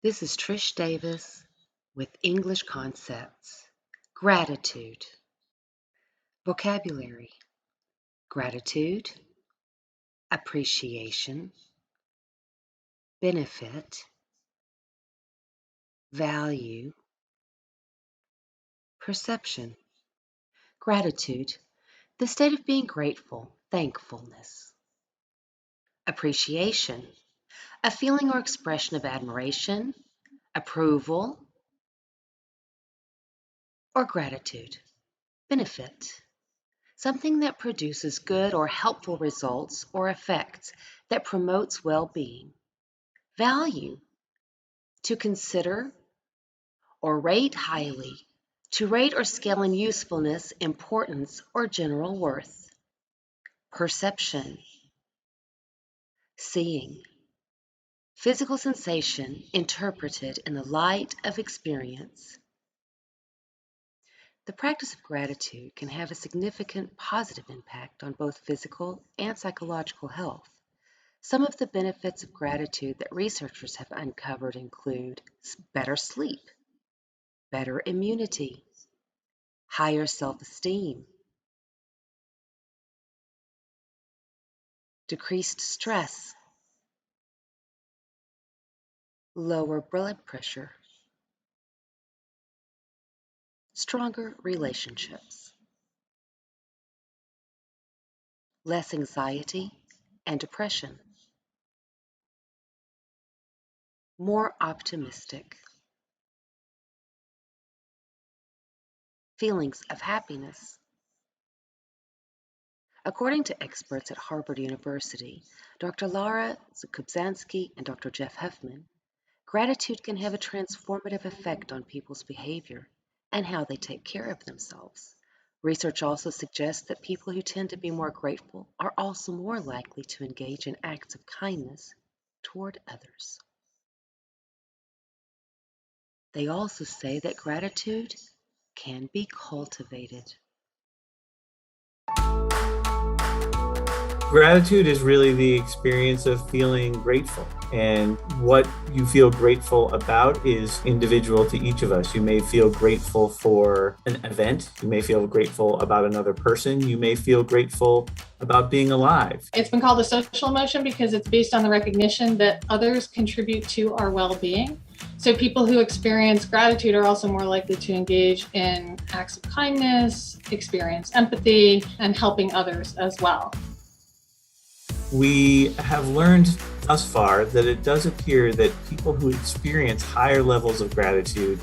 This is Trish Davis with English Concepts. Gratitude. Vocabulary. Gratitude, appreciation, benefit, value, perception. Gratitude, the state of being grateful, thankfulness. Appreciation, a feeling or expression of admiration, approval, or gratitude. Benefit, something that produces good or helpful results or effects that promotes well-being. Value, to consider or rate highly, to rate or scale in usefulness, importance, or general worth. Perception, seeing, physical sensation interpreted in the light of experience. The practice of gratitude can have a significant positive impact on both physical and psychological health. Some of the benefits of gratitude that researchers have uncovered include better sleep, better immunity, higher self-esteem, decreased stress, lower blood pressure, stronger relationships, less anxiety and depression, more optimistic, feelings of happiness. According to experts at Harvard University, Dr. Laura Zukubzansky and Dr. Jeff Huffman, gratitude can have a transformative effect on people's behavior and how they take care of themselves. Research also suggests that people who tend to be more grateful are also more likely to engage in acts of kindness toward others. They also say that gratitude can be cultivated. Gratitude is really the experience of feeling grateful. And what you feel grateful about is individual to each of us. You may feel grateful for an event. You may feel grateful about another person. You may feel grateful about being alive. It's been called a social emotion because it's based on the recognition that others contribute to our well-being. So people who experience gratitude are also more likely to engage in acts of kindness, experience empathy, and helping others as well. We have learned thus far that it does appear that people who experience higher levels of gratitude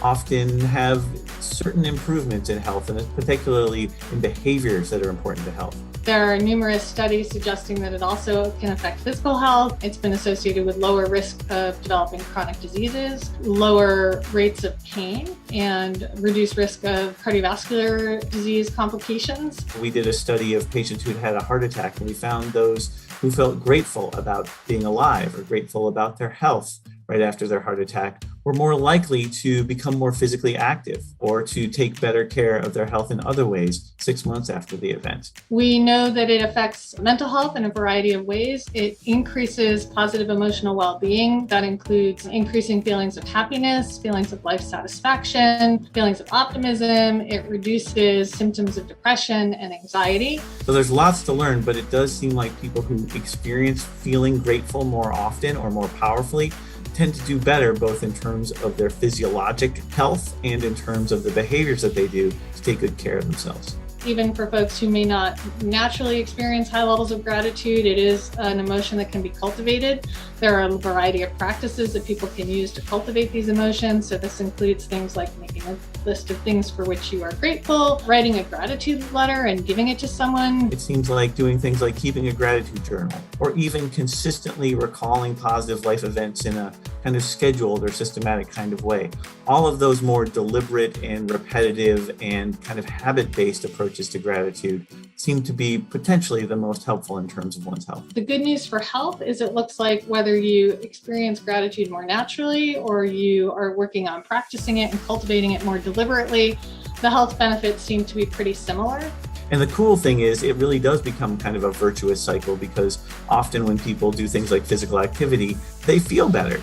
often have certain improvements in health, and particularly in behaviors that are important to health. There are numerous studies suggesting that it also can affect physical health. It's been associated with lower risk of developing chronic diseases, lower rates of pain, and reduced risk of cardiovascular disease complications. We did a study of patients who'd had a heart attack, and we found those who felt grateful about being alive or grateful about their health right after their heart attack were more likely to become more physically active or to take better care of their health in other ways 6 months after the event. We know that it affects mental health in a variety of ways. It increases positive emotional well-being. That includes increasing feelings of happiness, feelings of life satisfaction, feelings of optimism. It reduces symptoms of depression and anxiety. So there's lots to learn, but it does seem like people who experience feeling grateful more often or more powerfully tend to do better, both in terms of their physiologic health and in terms of the behaviors that they do to take good care of themselves. Even for folks who may not naturally experience high levels of gratitude, it is an emotion that can be cultivated. There are a variety of practices that people can use to cultivate these emotions. So this includes things like making a list of things for which you are grateful, writing a gratitude letter and giving it to someone. It seems like doing things like keeping a gratitude journal, or even consistently recalling positive life events in a kind of scheduled or systematic kind of way. All of those more deliberate and repetitive and kind of habit-based approaches to gratitude seem to be potentially the most helpful in terms of one's health. The good news for health is it looks like whether you experience gratitude more naturally or you are working on practicing it and cultivating it more deliberately, the health benefits seem to be pretty similar. And the cool thing is it really does become kind of a virtuous cycle, because often when people do things like physical activity, they feel better.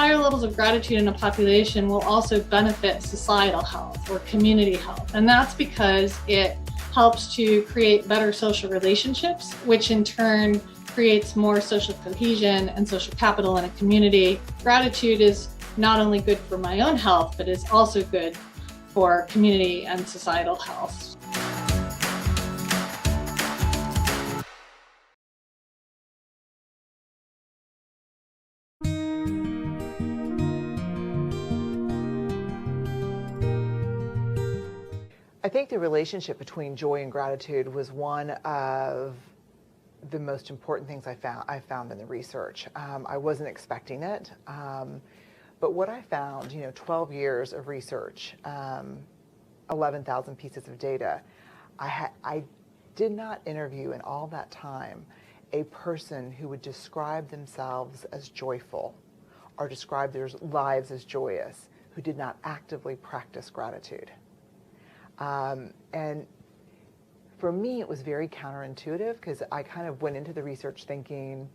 higher levels of gratitude in a population will also benefit societal health or community health. And that's because it helps to create better social relationships, which in turn creates more social cohesion and social capital in a community. Gratitude is not only good for my own health, but is also good for community and societal health. I think the relationship between joy and gratitude was one of the most important things I found in the research. I wasn't expecting it, but what I found, 12 years of research, 11,000 pieces of data, I did not interview in all that time a person who would describe themselves as joyful or describe their lives as joyous who did not actively practice gratitude. And for me, it was very counterintuitive because I kind of went into the research thinking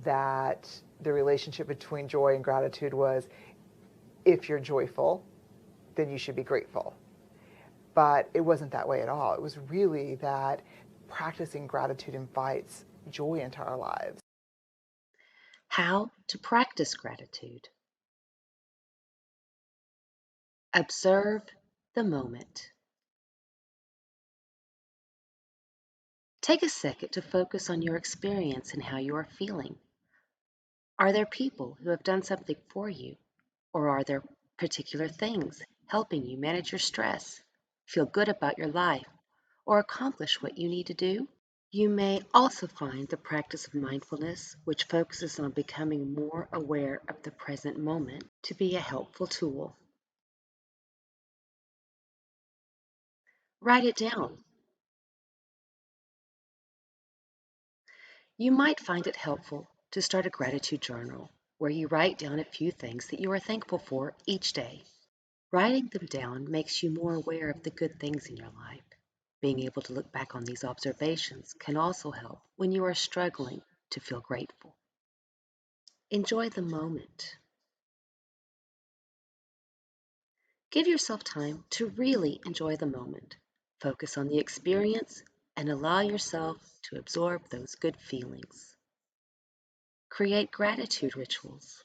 that the relationship between joy and gratitude was, if you're joyful, then you should be grateful. But it wasn't that way at all. It was really that practicing gratitude invites joy into our lives. How to practice gratitude. Observe the moment. Take a second to focus on your experience and how you are feeling. Are there people who have done something for you? Or are there particular things helping you manage your stress, feel good about your life, or accomplish what you need to do? You may also find the practice of mindfulness, which focuses on becoming more aware of the present moment, to be a helpful tool. Write it down. You might find it helpful to start a gratitude journal where you write down a few things that you are thankful for each day. Writing them down makes you more aware of the good things in your life. Being able to look back on these observations can also help when you are struggling to feel grateful. Enjoy the moment. Give yourself time to really enjoy the moment. Focus on the experience and allow yourself to absorb those good feelings. Create gratitude rituals.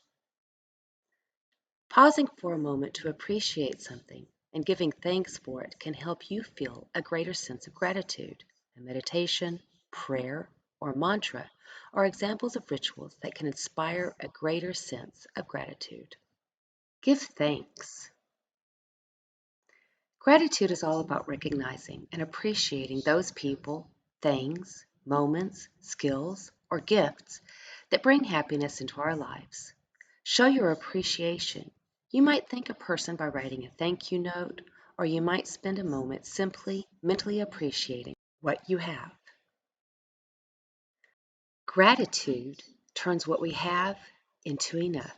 Pausing for a moment to appreciate something and giving thanks for it can help you feel a greater sense of gratitude. A meditation, prayer, or mantra are examples of rituals that can inspire a greater sense of gratitude. Give thanks. Gratitude is all about recognizing and appreciating those people, things, moments, skills, or gifts that bring happiness into our lives. Show your appreciation. You might thank a person by writing a thank you note, or you might spend a moment simply mentally appreciating what you have. Gratitude turns what we have into enough.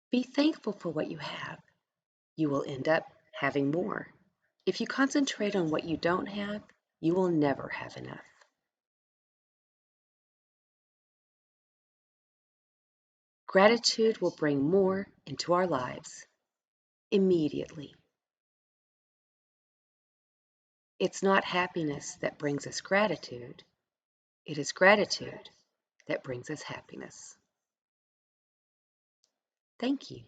Be thankful for what you have. You will end up having more. If you concentrate on what you don't have, you will never have enough. Gratitude will bring more into our lives immediately. It's not happiness that brings us gratitude. It is gratitude that brings us happiness. Thank you.